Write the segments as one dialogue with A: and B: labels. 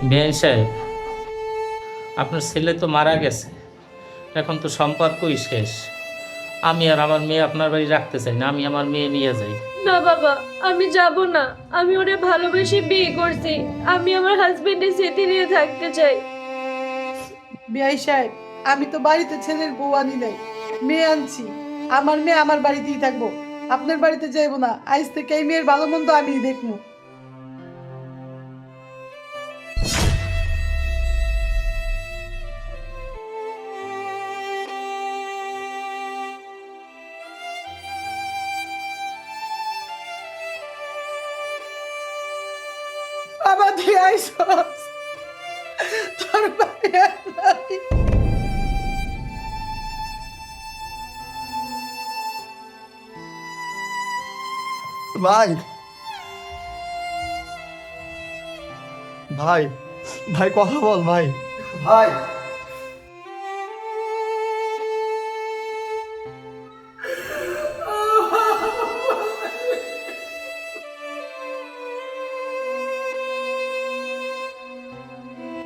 A: বেআইন সাহেব, আপনার ছেলে তো মারা গেছে, এখন তো সম্পর্কই শেষ। আমি আর আমার মেয়ে আপনার বাড়ি রাখতে চাই না, আমি আমার মেয়ে নিয়ে যাই।
B: না বাবা, আমি যাব না। আমি ওরে ভালোবেসে বিয়ে করছি। আমি আমার হাজবেন্ডের স্মৃতি নিয়ে থাকতে চাই।
C: বিআই সাহেব, আমি তো বাড়িতে ছেলের বউ আনি নাই, মেয়ে আনছি। আমার মেয়ে আমার বাড়িতেই থাকবো, আপনার বাড়িতে যাইবো না। আজ থেকে এই মেয়ের ভালো মন্দ আমিই দেখবো। বাবা তুই আইসস, তোর বাড়ি আর নাই।
D: ভাই ভাই ভাই কথা বল ভাই। ভাই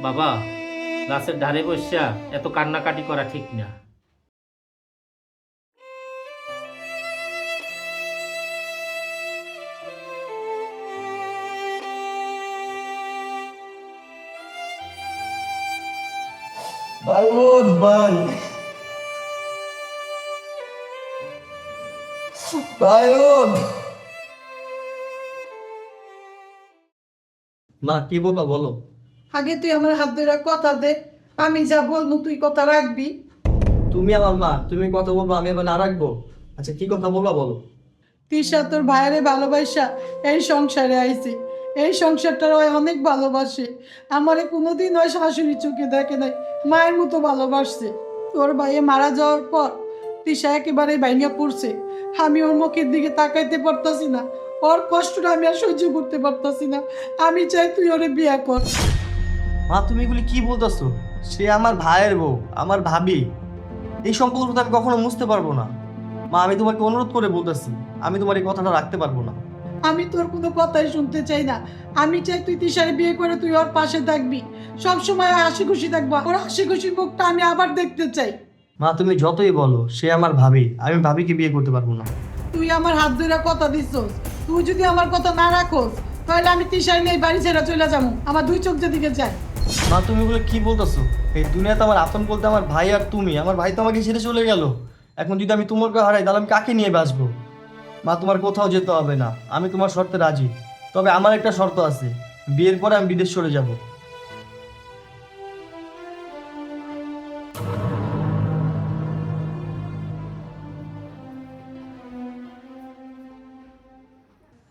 A: বাবা, গাছের ধারে বসা এত কান্নাকাটি করা ঠিক না।
D: ভাই বোন ভাই ভাই বোন। মা কি বলবা বলো।
C: আগে তুই আমার হাত ধরে কথা দে, আমি যা বলবো তুই কথা রাখবি।
D: তুমি আমার মা, তুমি কথা বলবো, আমি এবার না রাখবো? আচ্ছা কি কথা বলবা বলো।
C: তিশা তোর ভাইয়েরে ভালোবাসা এই সংসারে আইছে। এই সংসারটা ওই অনেক ভালোবাসে। আমারে কোনোদিন ওই শাশুড়ি চোখে দেখে নাই, মায়ের মতো ভালোবাসছে। তোর ভাইয়ে মারা যাওয়ার পর তিশা একেবারে ভাইঙ্গা পড়ছে। আমি ওর মুখের দিকে তাকাইতে পারতাছি না, ওর কষ্টটা আমি আর সহ্য করতে পারতাছি না। আমি চাই তুই ওরে বিয়ে কর।
D: মা তুমি এগুলি কি বলতেছো? সে আমার ভাইয়ের বউ, আমার ভাবি। এই সম্পর্কটা তো আমি কখনো মুছতে পারবো না। মা আমি তোমাকে অনুরোধ করে বলতেছি, আমি তোমার এই কথাটা রাখতে পারবো না।
C: আমি তোর কোনো কথাই শুনতে চাই না। আমি চাই তুই তিশারে বিয়ে করে তুই ওর পাশে থাকবি, সব সময় হাসি খুশি থাকবো। ওর হাসি খুশি মুখটা আমি আবার দেখতে চাই।
D: মা তুমি যতই বলো, সে আমার ভাবি, আমি ভাবিকে বিয়ে করতে পারবো না।
C: তুই আমার হাত ধরে কথা দিছস, তুই যদি আমার কথা না রাখোস তাহলে আমি তিশারে নিয়ে বাড়ি ছেড়ে চলে যাবো। আমার দুই চোখ যেদিকে যায়।
D: মা তুমি এগুলো কি বলতেছো? এই দুনিয়াতে আমার আপন বলতে আমার ভাই আর তুমি। আমার ভাই তো আমাকে ছেড়ে চলে গেল, এখন যদি আমি তোমাকে হারাই তাহলে আমি কাকে নিয়ে বাঁচবো? মা তোমার কোথাও যেতে হবে না, আমি তোমার শর্তে রাজি। তবে আমার একটা শর্ত আছে, বিয়ের পরে আমি বিদেশ চলে যাব।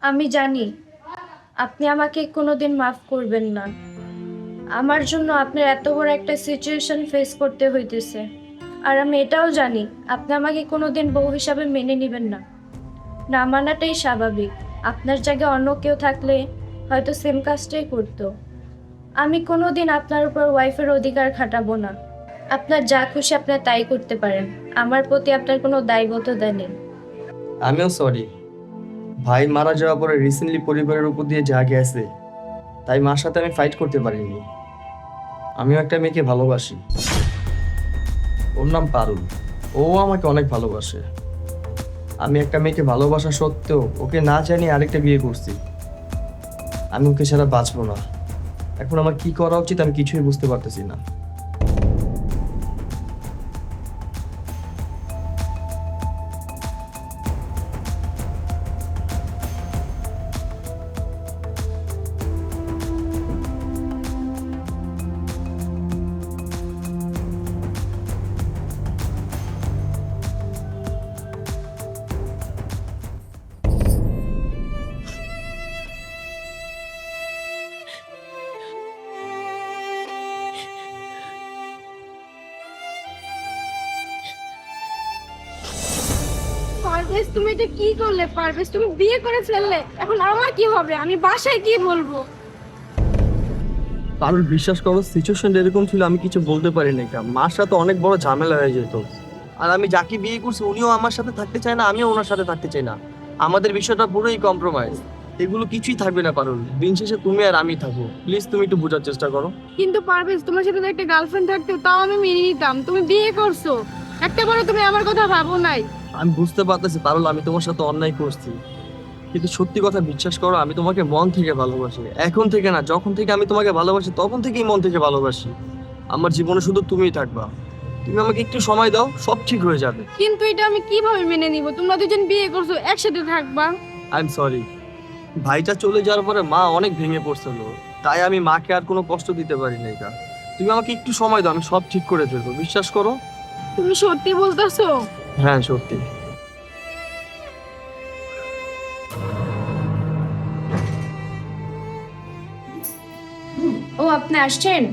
B: আমি জানি আপনি আমাকে কোনোদিন মাফ করবেন না। আমার জন্য আপনার এত বড় একটা সিচুয়েশন ফেস করতে হইতেছে। আর আমি এটাও জানি আপনি আমাকে কোনোদিন বউ হিসাবে মেনে নেবেন না। না মানাটাই স্বাভাবিক। আপনার জায়গায় অন্য কেউ থাকলে হয়তো সেম কাজটাই করতো। আমি কোনোদিন আপনার উপর ওয়াইফের অধিকার খাটাবো না। আপনার যা খুশি আপনার তাই করতে পারেন, আমার প্রতি আপনার কোনো দায়বদ্ধতা নেই।
D: আমিও সরি। ভাই মারা যাওয়ার পরে রিসেন্টলি পরিবারের উপর দিয়ে যা গেছে, তাই মার সাথে আমি ফাইট করতে পারিনি। আমিও একটা মেয়েকে ভালোবাসি, ওর নাম পারুল। ও আমাকে অনেক ভালোবাসে। আমি একটা মেয়েকে ভালোবাসা সত্ত্বেও ওকে না জানিয়ে আরেকটা বিয়ে করছি। আমি ওকে ছাড়া বাঁচবো না। এখন আমার কি করা উচিত আমি কিছুই বুঝতে পারতেছি না।
B: পারভেজ, তুমি এটা কি করলে? পারভেজ, তুমি বিয়ে করে ফেললে, এখন আমার কি হবে? আমি বাসায় কি বলবো?
D: পারুল বিশ্বাস করো, সিচুয়েশন এরকম ছিল আমি কিছু বলতে পারি না। মার সাথে অনেক বড় ঝামেলা হয়ে যেত। আর আমি যাকে বিয়ে করছি উনিও আমার সাথে থাকতে চায় না, আমিও ওনার সাথে থাকতে চাই না। আমাদের বিষয়টা পুরোই কম্প্রোমাইজ। এগুলো কিছুই থাকবে না পারুল, দিন শেষে তুমি আর আমি থাকবো। প্লিজ তুমি একটু বোঝার চেষ্টা করো।
E: কিন্তু পারভেজ, তোমার সাথে তো একটা গার্লফ্রেন্ড থাকতো, তাও আমি মেনে নিতাম। তুমি বিয়ে করছো, একটা বড় তুমি আমার কথা ভাবো নাই।
D: আমি বুঝতে পারতেছি পারুল, আমি তোমার সাথে অন্যায় করছি, কিন্তু সত্যি কথা বিশ্বাস করো, আমি তোমাকে মন থেকে ভালোবাসি। এখন থেকে না, যখন থেকে আমি তোমাকে ভালোবাসি তখন থেকেই মন থেকে ভালোবাসি। আমার জীবনে শুধু তুমিই থাকবা। তুমি আমাকে একটু সময় দাও, সব ঠিক হয়ে যাবে।
E: কিন্তু এটা আমি কিভাবে মেনে নিব? তোমরা দুজন বিয়ে করছো, একসাথে থাকবা।
D: I am sorry. ভাইটা চলে যাওয়ার পরে মা অনেক ভেঙে পড়ছিল, তাই আমি মাকে আর কোনো কষ্ট দিতে পারি না। এটা তুমি আমাকে একটু সময় দাও, আমি সব ঠিক করে দেবো, বিশ্বাস করো।
E: তুমি সত্যি বলতেছো?
D: হ্যাঁ সত্যি।
B: ও আপনি আসছেন?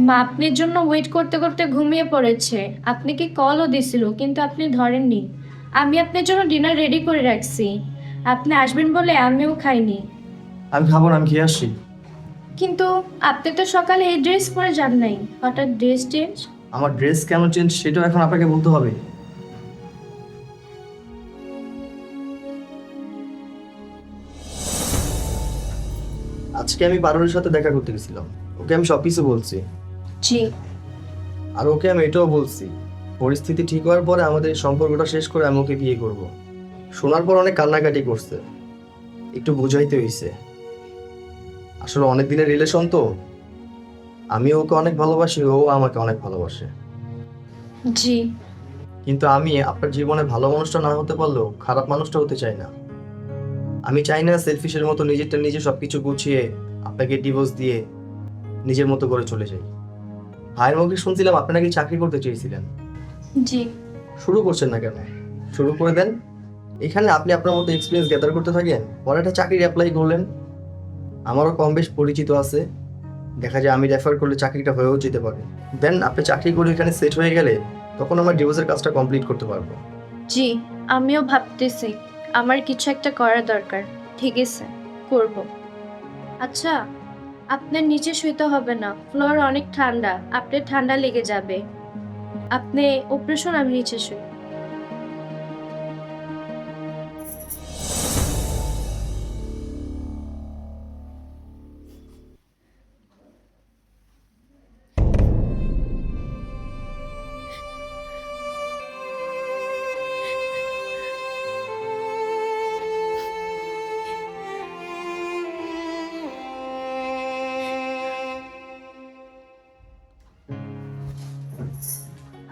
B: মা আপনার জন্য ওয়েট করতে করতে ঘুমিয়ে পড়েছে। আপনাকে কলও দিছিল কিন্তু আপনি ধরেননি। আমি আপনার জন্য ডিনার রেডি করে রাখছি, আপনি আসবেন বলে আমিও খাইনি।
D: আমি খাবো না, আমি খেয়ে আসছি।
B: কিন্তু আপনি তো সকালে এই ড্রেস পরে যান নাই, হঠাৎ ড্রেস চেঞ্জ?
D: আমার ড্রেস কেন চেঞ্জ সেটাও এখন আপনাকে বলতে হবে? আজকে আমি পারুলের সাথে দেখা করতে গেছিলাম, ওকে আমি সবকিছু বলছি।
B: জি।
D: আর ওকে আমি এটাও বলছি, পরিস্থিতি ঠিক হওয়ার পরে আমাদের এই সম্পর্কটা শেষ করে আমি ওকে বিয়ে করব। শোনার পর অনেক কান্নাকাটি করছে, একটু বুঝাইতে হইছে। আসলে অনেক দিনের রিলেশন তো, আমি ওকে অনেক ভালোবাসি, ও আমাকে অনেক ভালোবাসে।
B: জি।
D: কিন্তু আমি আপনার জীবনে ভালো মানুষটা না হতে পারলেও খারাপ মানুষটা হতে চাই না। আমি চাই না সেলফিশের মতো নিজেরটা নিজে সবকিছু গুছিয়ে আপনাকে ডিভোর্স দিয়ে নিজের মতো করে চলে যাই। ভাইয়ের মুখে শুনছিলাম আপনি নাকি চাকরি করতে চেয়েছিলেন।
B: জি।
D: শুরু করছেন না কেন? শুরু করে দেন। এখানে আপনি আপনার মতো এক্সপিরিয়েন্স গ্যাদার করতে থাকেন, পরে একটা চাকরির অ্যাপ্লাই করলেন। আমারও কম বেশ পরিচিত আছে, দেখা যায় আমি রেফার করলে চাকরিটা হয়েও যেতে পারে। দেন আপনি চাকরি করে এখানে সেট হয়ে গেলে তখন আমার ডিভোর্সের কাজটা কমপ্লিট করতে পারবো।
B: জি, আমিও ভাবতেছি আমার কিছু একটা করা দরকার। ঠিক আছে, করব। আচ্ছা, আপনার নিচে শুইতে হবে না, ফ্লোর অনেক ঠান্ডা, আপনার ঠান্ডা লেগে যাবে। আপনি অপারেশন, আমি নিচে শুই।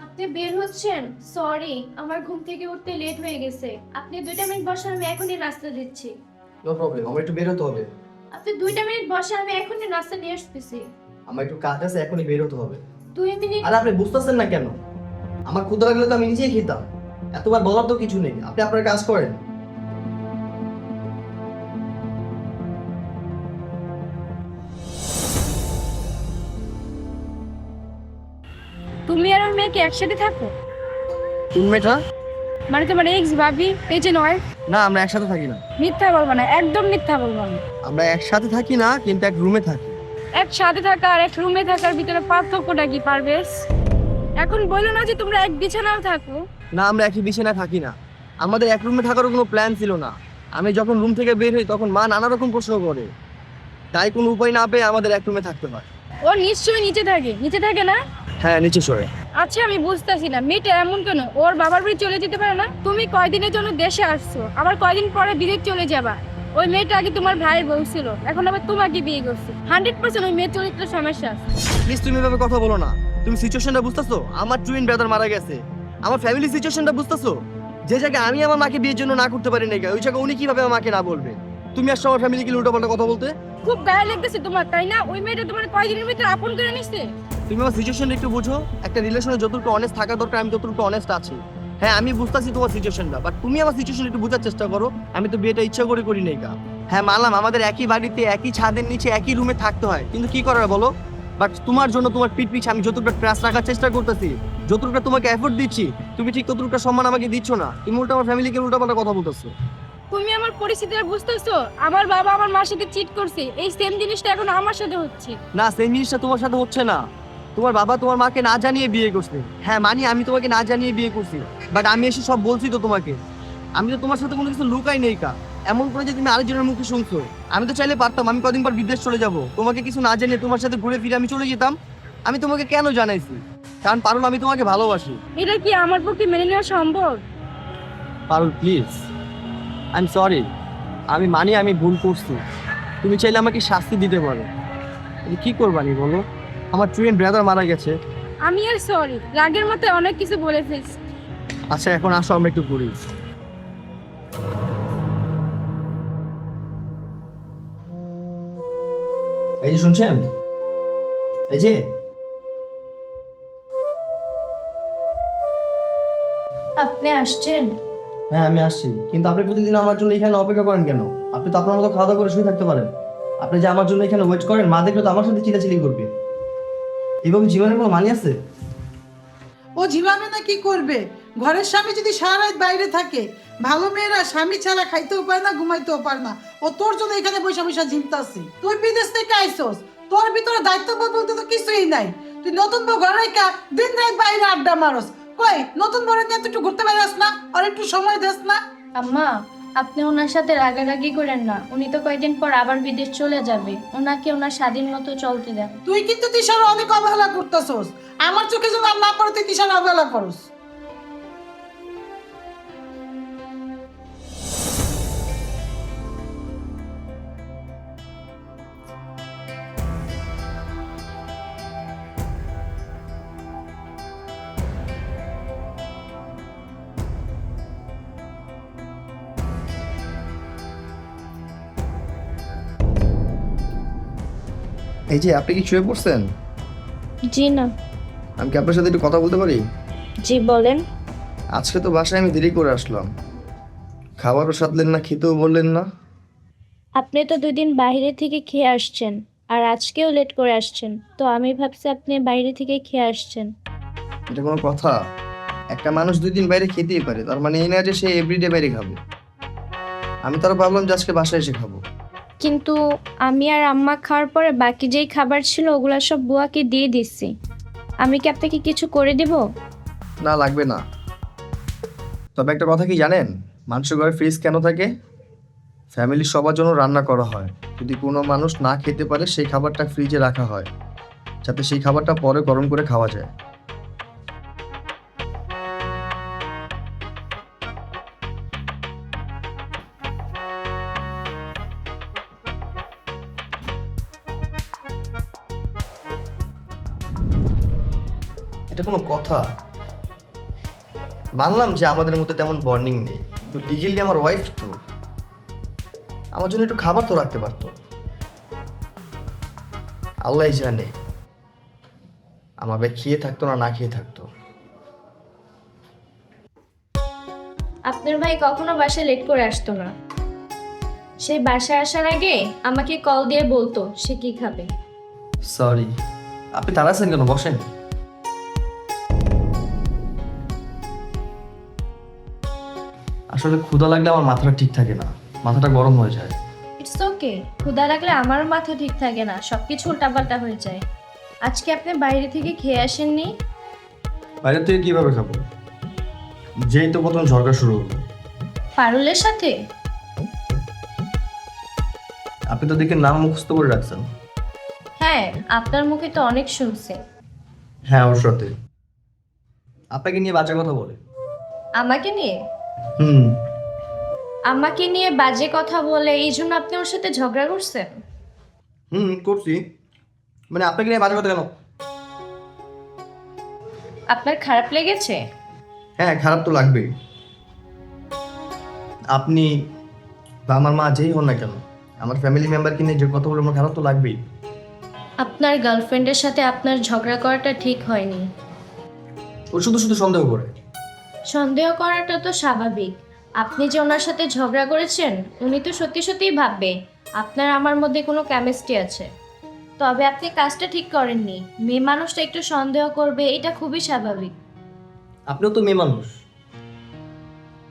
B: আপনি বের হচ্ছেন? সরি, আমার ঘুম থেকে উঠতে লেট হয়ে গেছে। আপনি 2টা মিনিট বসেন, আমি এখনই নাস্তা দিচ্ছি।
D: নো প্রবলেম, আমার একটু বের হতে হবে।
B: আপনি 2টা মিনিট বসে, আমি এখনই নাস্তা নিয়ে আসতেছি।
D: আমার একটু কাজ আছে, এখনই বের হতে হবে।
B: 2 মিনিট।
D: আর আপনি বুঝতেছেন না কেন? আমার ক্ষুধা লাগলে তো আমি নিজেই খেতাম, এতবার বলার তো কিছু নেই। আপনি আপনার কাজ করেন।
E: তুমি আর ওর মেয়েকে একসাথে থাকো?
D: কোন মেয়েটা?
E: মানে তোমার এক্স ভাবি, এই যে নয়।
D: না, আমরা একসাথে থাকি না।
E: মিথ্যা বলবো না, একদম মিথ্যা বলবো না।
D: আমরা একসাথে থাকি না, কিন্তু এক রুমে থাকি।
E: একসাথে থাকা আর এক রুমে থাকার ভিতরে পার্থক্যটা কি পারভেজ? এখন বলো না যে তোমরা এক বিছানায় থাকো।
D: না, আমরা একই বিছানায় থাকি না। আমাদের এক রুমে থাকারও কোনো প্ল্যান ছিল না। আমি যখন রুম থেকে বের হই তখন মা নানা রকম প্রশ্ন করে, তাই কোনো উপায় না পেয়ে আমাদের এক রুমে থাকতে হয়।
E: ও নিশ্চয়ই নিচে থাকে, নিচে থাকে না?
D: হ্যাঁ, নিচে সরে।
E: আচ্ছা, আমি বুঝতেছি না মেয়েটা এমন কেন, ওর বাবার বাড়ি চলে যেতে পারে না? তুমি কয়দিনের জন্য দেশে আসছো, আবার কয়দিন পরে বিদেশ চলে যাবা। ওই মেয়েটা আগে তোমার ভাইয়ের বউ ছিল, এখন আবার তোমাকে বিয়ে করছে। 100% ওই মেয়ের চরিত্রে সমস্যা আছে।
D: প্লিজ তুমি এভাবে কথা বলো না। তুমি সিচুয়েশনটা বুঝতেছো? আমার টুইন ব্রাদার মারা গেছে। আমার ফ্যামিলি সিচুয়েশনটা বুঝতেছো? যে জায়গায় আমি আমার মাকে বিয়ের জন্য না করতে পারি না, ওই জায়গায় উনি কিভাবে আমাকে না বলবে? তুমি আসছো আমার ফ্যামিলিকে উল্টোপাল্টা কথা বলতে।
E: খুব গায়ে লাগতেছে তোমার, তাই না? ওই মেয়েটা তোমার কয়দিনের ভিতরে আপন করে নিচ্ছে।
D: তুমি আমার সিচুয়েশনটা একটু বুঝো। একটা রিলেশনে যতটুকু অনেস্ট থাকা দরকার আমি ততটুকু অনেস্ট আছি। হ্যাঁ, আমি বুঝতেছি তোমার সিচুয়েশনটা, বাট তুমি আমার সিচুয়েশন একটু বোঝার চেষ্টা করো। আমি তো বিয়েটা ইচ্ছা করে করি নাই কা। হ্যাঁ মানলাম, আমাদের একই বাড়িতে একই ছাদের নিচে একই রুমে থাকতে হয়, কিন্তু কি করার বলো? বাট তোমার জন্য তোমার পিঠ পিছে আমি যতটুকু ট্রাস্ট রাখার চেষ্টা করতেছি, যতটুকু তোমাকে এফোর্ট দিচ্ছি, তুমি ঠিক ততটুকু সম্মান আমাকে দিচ্ছ না। তুমি উল্টো আমার ফ্যামিলিকে উল্টাপাল্টা কথা বলতেছো।
E: তুমি আমার পরিস্থিতিটা বুঝতেছো? আমার বাবা আমার মার সাথে চিট করছে, এই সেম জিনিসটা এখন আমার সাথে হচ্ছে।
D: না, সেই জিনিসটা তোমার সাথে হচ্ছে না। তোমার বাবা তোমার মাকে না জানিয়ে বিয়ে করছে। হ্যাঁ মানি, আমি তোমাকে না জানিয়ে বিয়ে করছি, বাট আমি এসে সব বলছি তো তোমাকে। আমি তো তোমার সাথে কোনো কিছু লুকাই নেই কা। এমন করে যে তুমি আরেকজনের মুখে শুনছো। আমি তো চাইলে পারতাম আমি কদিন পর বিদেশ চলে যাব, তোমাকে কিছু না জানিয়ে তোমার সাথে ঘুরে ফিরে আমি চলে যেতাম। আমি তোমাকে কেন জানাইছি? কারণ পারুল, আমি তোমাকে ভালোবাসি।
E: এটা কি আমার পক্ষে মেনে নেওয়া সম্ভব?
D: পারুল প্লিজ, আই এম সরি। আমি মানি আমি ভুল করছি। তুমি চাইলে আমাকে শাস্তি দিতে পারো। তুমি কি করবানি বলো? আমার টুইন ব্রাদার মারা গেছে।
E: আমি আর সরি, রাগের মাথায় অনেক কিছু বলে ফেলছি।
D: আচ্ছা এখন আসো আমরা একটু ঘুরি। এই যে শুনছেন, এই যে
B: আপনি আসছেন?
D: হ্যাঁ আমি আসছি, কিন্তু আপনি প্রতিদিন আমার জন্য এখানে অপেক্ষা করেন কেন? আপনি তো আপনার মতো খাওয়া দাওয়া করে শুয়ে থাকতে পারেন। আপনি যে আমার জন্য এখানে ওয়েট করেন, মা দেখলে তো আমার সাথে চিলাচিলি করবে। এভাবে জীবনের কোনো মানে আছে?
C: ও ঝিমাবে না কি করবে? ঘরের স্বামী যদি সারা রাত বাইরে থাকে, ভালো মেয়েরা স্বামী ছাড়া খাইতেও পারে না, ঘুমাইতেও পারে না। ও তোর জন্য এখানে বসে বসে ঝিমতাছে। তুই বিদেশ থেকে আইসোস, তোর ভিতরে দায়িত্ববোধ বলতে তো কিছুই নাই। তুই নতুন বউ ঘরে রেখা দিন রাত বাইরে আড্ডা মারস। কই নতুন বউরে নিয়ে তুই একটু ঘুরতে বেরাস না? আর একটু সময় দেস না?
B: আম্মা, আপনি ওনার সাথে রাগারাগি করেন না। উনি তো কয়েকদিন পর আবার বিদেশ চলে যাবে। ওনাকে ওনার স্বাধীন মতো চলতে দেন।
C: তুই কিন্তু তিশার অনেক অবহেলা করতেছস। আমার চোখে যেন আর না পড়ে তুই তিশার অবহেলা করস।
D: এই যে আপনি কি শুয়ে পড়ছেন?
B: জি না।
D: আমি কি আপনার সাথে একটু কথা বলতে পারি?
B: জি বলেন।
D: আজকে তো বাসায় আমি দেরি করে আসলাম, খাবারও সাধলেন না, খেতেও বললেন না।
B: আপনি তো 2 দিন বাইরে থেকে খেয়ে আসছেন, আর আজকেও লেট করে আসছেন। তো আমি ভাবছি আপনি বাইরে থেকে খেয়ে আসছেন।
D: এটা কোনো কথা? একটা মানুষ 2 দিন বাইরে খেতেই পারে, তার মানে এই না যে সে এভরিডে বাইরে খাবে। আমি তারা ভাবলাম যে আজকে বাসায় এসে খাবো।
B: কিন্তু আমি আর আম্মা খাওয়ার পরে বাকি যেই খাবার ছিল ওগুলা সব বুয়াকে দিয়ে দিচ্ছি। আমি কি আপনাকে কিছু করে দিব?
D: না লাগবে না। তবে একটা কথা কি জানেন, মানুষের ঘরে ফ্রিজ কেন থাকে? ফ্যামিলির সবার জন্য রান্না করা হয়। যদি কোনো মানুষ না খেতে পারে সেই খাবারটা ফ্রিজে রাখা হয়, যাতে সেই খাবারটা পরে গরম করে খাওয়া যায়। এটা কোনো কথা? মানলাম যে আমাদের মধ্যে তেমন বন্ডিং নেই, কিন্তু লিগেলি আমার ওয়াইফ তো, আমার জন্য একটু খাবার তো রাখতে পারতো। আল্লাহ জানে আমার ভাই খেয়ে থাকতো না না খেয়ে থাকতো।
B: আপনার ভাই কখনো বাসায় লেট করে আসতো না। সে বাসায় আসার আগে আমাকে কল দিয়ে বলতো সে কি খাবে।
D: সরি, আপনি তাড়াচ্ছেন কেন? বসেন। আসলে ক্ষুধা লাগলে আমার মাথাটা ঠিক থাকে না, মাথাটা গরম হয়ে যায়।
B: ইটস ওকে, ক্ষুধা লাগলে আমারও মাথা ঠিক থাকে না, সবকিছু উল্টাপাল্টা হয়ে যায়। আজকে আপনি বাইরে থেকে খেয়ে আসেননি?
D: বাইরে থেকে কিভাবে খাবো? যেই তো প্রথম ঝগড়া শুরু হলো।
B: পারুলের সাথে?
D: আপনি তো দেখে নাম মুখস্থ করে রাখছেন।
B: হ্যাঁ, আপনার মুখে তো অনেক শুনছে।
D: হ্যাঁ ওর সাথে। আপনাকে নিয়ে বাজে কথা বলে।
B: আমাকে নিয়ে?
D: হুম।
B: আমাকে নিয়ে বাজে কথা বলে এই জন্য আপনি ওর সাথে ঝগড়া করছেন?
D: করছি। মানে আপনাকে নিয়ে বাজে কথা কেন?
B: আপনার খারাপ লেগেছে?
D: হ্যাঁ খারাপ তো লাগবেই। আপনি বা আমার মা যেই হন না কেন, আমার ফ্যামিলি মেম্বারকে নিয়ে যে কথা বলে আমার খারাপ তো লাগবেই।
B: আপনার গার্লফ্রেন্ডের সাথে আপনার ঝগড়া করাটা ঠিক হয়নি।
D: ও শুধু শুধু সন্দেহ করে।
B: সন্দেহ করাটা তো স্বাভাবিক। আপনি যে ওনার সাথে ঝগড়া করেছেন, উনি তো সত্যি সত্যিই ভাববে আপনার আমার মধ্যে কোনো কেমিস্ট্রি আছে। তবে আপনি কাজটা ঠিক করেননি। মেয়ে মানুষটা একটু সন্দেহ করবে, এটা খুবই স্বাভাবিক।
D: আপনিও তো মেয়ে মানুষ।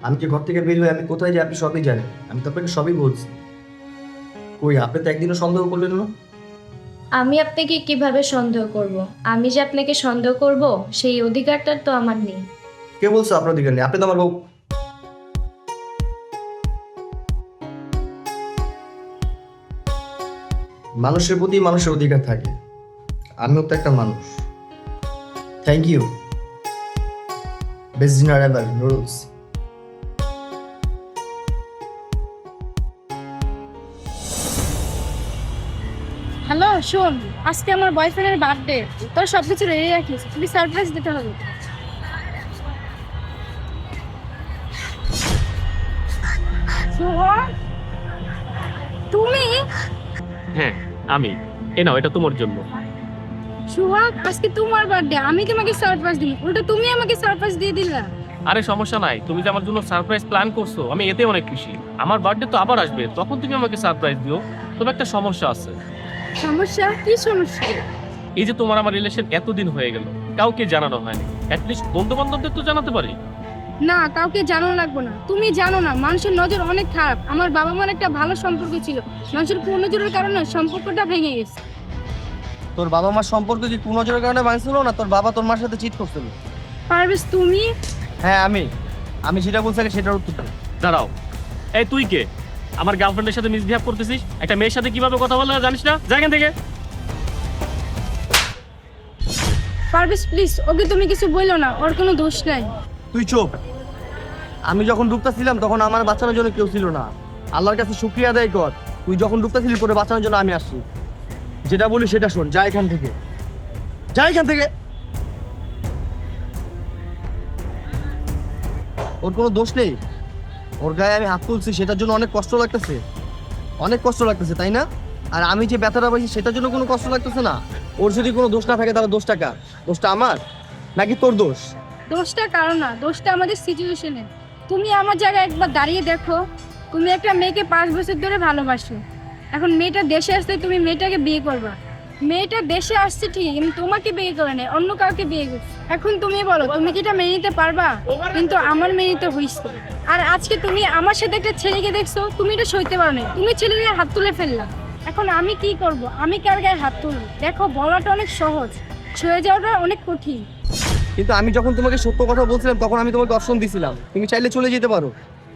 D: আমি যে ঘর থেকে বের হয়ে আমি কোথায় যাই আপনি সবই জানেন। আমি তো আপনাকে সবই বলছি। কই আপনি তো একদিনও সন্দেহ করলেন না।
B: আমি আপনাকে কিভাবে সন্দেহ করব? আমি যে আপনাকে সন্দেহ করব সেই অধিকারটা তো আমার নেই।
D: কে বলছো আপনার দিকে নেই? আপনি তো আমার বউ। মানুষের প্রতি মানুষের অধিকার থাকে, আমিও তো একটা মানুষ। Thank you best dinner ever noodles.
E: Hello শোন, আজকে আমার বয়ফ্রেন্ডের বার্থডে, তোর সব কিছু রেডি রাখিস, তুমি সারপ্রাইজ দিতে হবে। সোহন, তুমি?
F: হ্যাঁ আমি। এ নাও, এটা তোমার জন্য।
E: সোহাগ, আজকে তোমার বার্থডে, আমি তোমাকে সারপ্রাইজ দিই, উল্টো তুমি আমাকে সারপ্রাইজ দিয়ে দিলা।
F: আরে সমস্যা নাই, তুমি যে আমার জন্য সারপ্রাইজ প্ল্যান করছো আমি এতে অনেক খুশি। আমার বার্থডে তো আবার আসবে, তখন তুমি আমাকে সারপ্রাইজ দিও। তবে একটা সমস্যা আছে।
E: সমস্যা? কি সমস্যা?
F: এই যে তোমার আমার রিলেশন এতদিন হয়ে গেল, কাউকে জানানো হয়নি। অ্যাটলিস্ট বন্ধু বান্ধবদের তো জানাতে পারি।
E: না, কাউকে জানানো লাগবে না। তুমি জানো না, মানুষের নজর অনেক খারাপ। আমার বাবা মার একটা ভালো সম্পর্ক ছিল, মানুষের কুনজরের কারণে সম্পর্কটা ভেঙে গেছে।
D: তোর বাবা মার সম্পর্ক কি কুনজরের কারণে ভাঙছিল না তোর বাবা তোর মার সাথে চিট করছিল?
E: পারভেজ, তুমি?
D: হ্যাঁ আমি যেটা বলছি সেটার উত্তর দে।
F: দাঁড়াও, এই তুই কে? আমার গার্লফ্রেন্ডের সাথে মিসবিহেভ করতেছিস? একটা মেয়ের সাথে কিভাবে কথা বলে জানিস না? যা এখান থেকে।
E: পারভেজ প্লিজ, ওকে তুমি কিছু বললো না, ওর কোনো দোষ নাই।
D: তুই চুপ। আমি যখন ডুবতেছিলাম তখন আমার বাঁচানোর জন্য কেউ ছিল না। আল্লাহর কাছে শুকরিয়া আদায় কর, তুই যখন ডুবতেছিলি তোরে বাঁচানোর জন্য আমি আসছি। যেটা বলি সেটা শোন, যা এখান থেকে, যা এখান থেকে। ওর কোনো দোষ নেই, ওর গায়ে আমি হাত তুলছি সেটার জন্য অনেক কষ্ট লাগতেছে, তাই না? আর আমি যে ব্যথাটা পাইছি সেটার জন্য কোনো কষ্ট লাগতেছে না। ওর যদি কোনো দোষ না থাকে তাহলে দোষটা কার? দোষটা আমার নাকি তোর দোষ?
E: দোষটা কারো না, দোষটা আমাদের সিচুয়েশনের। তুমি আমার জায়গায় একবার দাঁড়িয়ে দেখো, তুমি একটা মেয়েকে 5 বছর ধরে ভালোবাসো, এখন মেয়েটা দেশে আসতে তুমি মেয়েটাকে বিয়ে করবা। মেয়েটা দেশে আসছে ঠিকই, কিন্তু তোমাকে বিয়ে করে নেই, অন্য কাউকে বিয়ে করছে। এখন তুমি বলো, তুমি কি এটা মেনে নিতে পারবা? কিন্তু আমার মেনে নিতে হয়েছে। আর আজকে তুমি আমার সাথে একটা ছেলেকে দেখছো, তুমি এটা সইতে পারো না, তুমি ছেলের গায়ে হাত তুলে ফেললা। এখন আমি কি করব? আমি কার গায়ে হাত তুলবো? দেখো, বলাটা অনেক সহজ, সয়ে যাওয়াটা অনেক কঠিন।
D: কিন্তু আমি যখন তোমাকে সত্য কথা বলছিলাম তখন আমি তোমাকে অপশন দিছিলাম, তুমি চাইলে চলে যেতে পারো।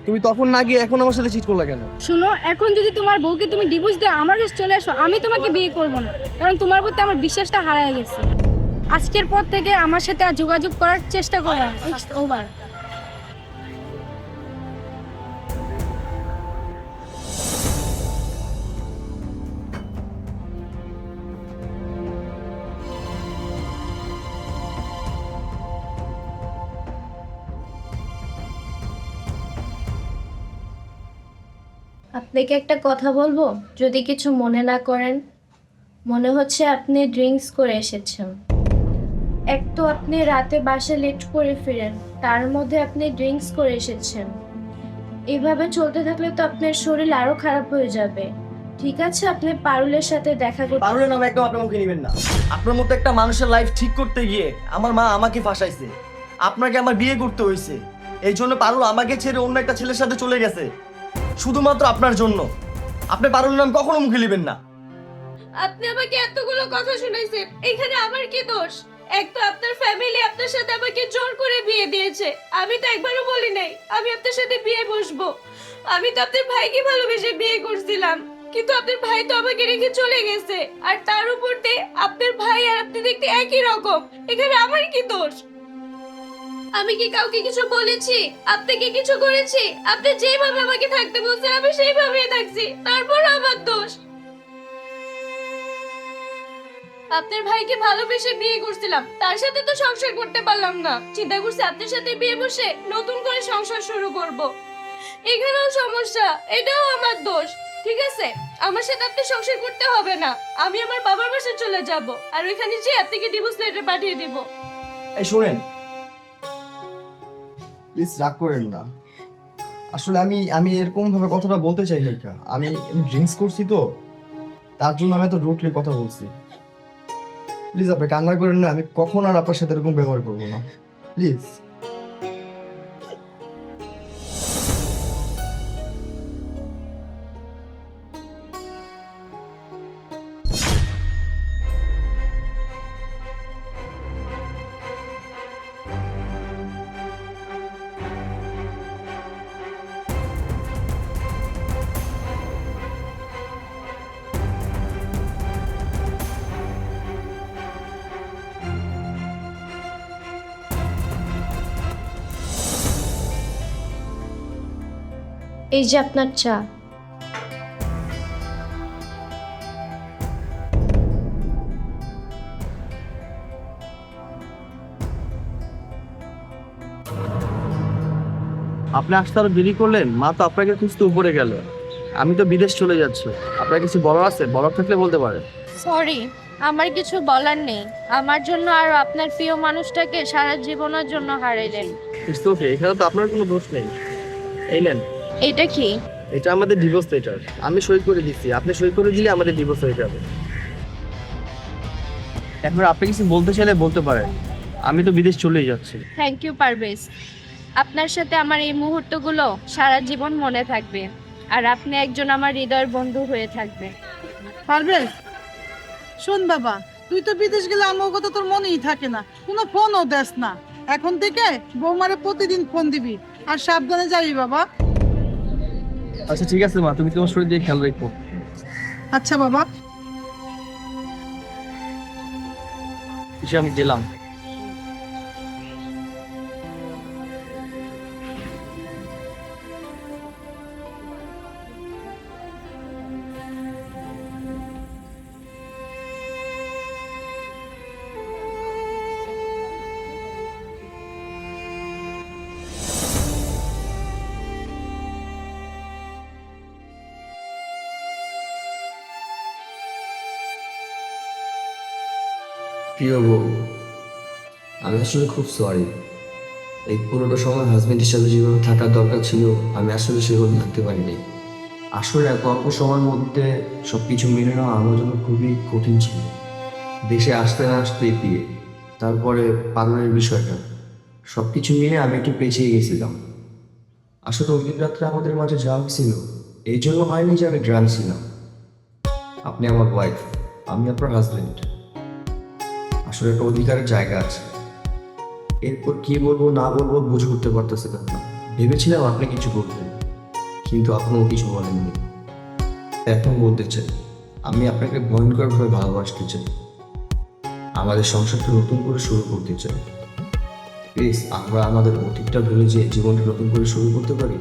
D: তুমি তখন না গিয়ে এখন আমার সাথে চিট করলা কেন?
E: শুনো, এখন যদি তোমার বউকে তুমি ডিভোর্স দাও, আমার কাছে চলে আসো, আমি তোমাকে বিয়ে করবো না, কারণ তোমার প্রতি আমার বিশ্বাসটা হারিয়ে গেছে। আজকের পর থেকে আমার সাথে আর যোগাযোগ করার চেষ্টা করো, ইটস ওভার।
B: আপনাকে একটা কথা বলবো, যদি কিছু মনে না করেন। মনে হচ্ছে আপনি ড্রিঙ্কস করে এসেছেন। এক তো আপনি রাতে বাসে লেট করে ফিরেন, তার মধ্যে আপনি ড্রিঙ্কস করে এসেছেন। এইভাবে চলতে থাকলে তো আপনার শরীর আরো খারাপ হয়ে যাবে। ঠিক আছে, আপনি পারুলের সাথে দেখা করতে
D: পারুলের নাম একদম আপনার মুখে নেবেন না। আপনার মতো একটা মানুষের লাইফ ঠিক করতে গিয়ে আমার মা আমাকে ফাঁসাইছে, আপনাকে আমার বিয়ে করতে হয়েছে। এই জন্য পারুল আমাকে ছেড়ে অন্য একটা ছেলের সাথে চলে গেছে, শুধুমাত্র আপনার জন্য। আপনি পারুলের নাম কখনো মুখে নেবেন না।
G: আপনি আমাকে এতগুলো কথা শুনাইছেন, এখানে আমার কি দোষ? এক তো আপনার ফ্যামিলি আপনার সাথে আমাকে জোর করে বিয়ে দিয়েছে, আমি তো একবারও বলি নাই আমি আপনার সাথে বিয়ে বসবো। আমি তো আপনার ভাইকে ভালোবেসে বিয়ে করছিলাম, কিন্তু আপনার ভাই তো আমাকে রেখে চলে গেছে। আর তার উপর দিয়ে আপনার ভাই আর আপনি দেখতে একই রকম, এখানে আমার কি দোষ? আমি কি কাউকে কিছু বলেছি? আপনাকে কিছু করেছি? আপনি যেভাবে আমাকে থাকতে বলছেন আমি সেইভাবেই থাকছি, তারপর আমার দোষ? আপনার ভাইকে ভালোবেসে বিয়ে করছিলাম, তার সাথে তো সংসার করতে পারলাম না। চিন্তা করছি আপনার সাথে বিয়ে বসে নতুন করে সংসার শুরু করব। এখানেও সমস্যা, এটাও আমার দোষ। ঠিক আছে, আমার সাথে আপনি সংসার করতে হবে না, আমি আমার বাবার বাসায় চলে যাব, আর ওইখানে যে আপনাকে ডিভোর্স লেটার পাঠিয়ে দিব।
D: এই শুনেন, প্লিজ রাগ করেন না। আসলে আমি এরকম ভাবে কথাটা বলতে চাই না। আমি ড্রিঙ্কস করছি তো, তার জন্য আমি তো রুটলি কথা বলছি। প্লিজ আপনি কান্না করেন না, আমি কখন আর আপনার সাথে এরকম ব্যবহার করবো না, প্লিজ।
B: এই যে আপনার চা।
D: আপনি আসতে আরো দেরি করলেন, মা তো আপনাকে খুঁজতে উপরে গেল। আমি তো বিদেশ চলে যাচ্ছি, আপনার কিছু বলার আছে? বলার থাকলে বলতে পারেন।
B: সরি, আমার কিছু বলার নেই। আমার জন্য আর আপনার প্রিয় মানুষটাকে সারা জীবনের জন্য হারাইলেন।
D: ইটস ওকে, এখানে তো আপনার কোনো দোষ নেই। এই নেন,
B: এটা কি?
D: এটা আমাদের ডিভোর্স লেটার। আমি সই করে দিচ্ছি, আপনি সই করে দিলে আমাদের ডিভোর্স হয়ে যাবে। এখন আপনি কিছু বলতে চাইলে বলতে পারেন, আমি তো বিদেশ চলেই যাচ্ছি।
B: Thank you Parvez. আপনার সাথে আমার এই মুহূর্তগুলো সারা জীবন মনে থাকবে, আর আপনি একজন আমার হৃদয়ের বন্ধু হয়ে থাকবে।
C: পারবেশ, শোন বাবা, তুই তো বিদেশ গেলে আমার কথা তোর মনেই থাকে না, কোনো ফোনও দেস না। এখন থেকে বৌমারে প্রতিদিন ফোন দিবি, আর সাবধানে যাবি বাবা।
D: আচ্ছা ঠিক আছে মা, তুমি তোমার শরীর দিয়ে খেয়াল রাখো।
C: আচ্ছা বাবা।
D: এসে আমি গেলাম।
H: প্রিয় বউ, আমি আসলে খুব সরি। এই পুরোটা সময় হাজবেন্ড হিসাবে যেভাবে থাকার দরকার ছিল, আমি আসলে সেভাবে থাকতে পারিনি। আসলে এত অল্প সময়ের মধ্যে সব কিছু মেনে নেওয়া আমার জন্য খুবই কঠিন ছিল। দেশে আসতে না আসতে বিয়ে, তারপরে পালনের বিষয়টা, সব কিছু মিলে আমি একটু পেছিয়ে গেছিলাম। আসলে ওই দিন রাত্রে আমাদের মাঝে যা হয়েছিল, এই জন্য হয়নি যে আমি ড্রাঙ্ক ছিলাম। আপনি আমার ওয়াইফ, আমি আপনার হাজবেন্ড। আসলে একটা অধিকারের জায়গা আছে। এরপর কি বলবো না বলবো বুঝে উঠতে পারতেছিলাম না। ভেবেছিলাম আপনি কিছু বলবেন, কিন্তু আপনিও কিছু বলেননি। এখন বলতে চাই, আমি আপনাকে ভয়ঙ্করভাবে ভালোবাসতে চাই। আমাদের সংসারটা নতুন করে শুরু করতে চাই। প্লিজ আমরা আমাদের অতীতটা ভুলে যে জীবনটা নতুন করে শুরু করতে পারি।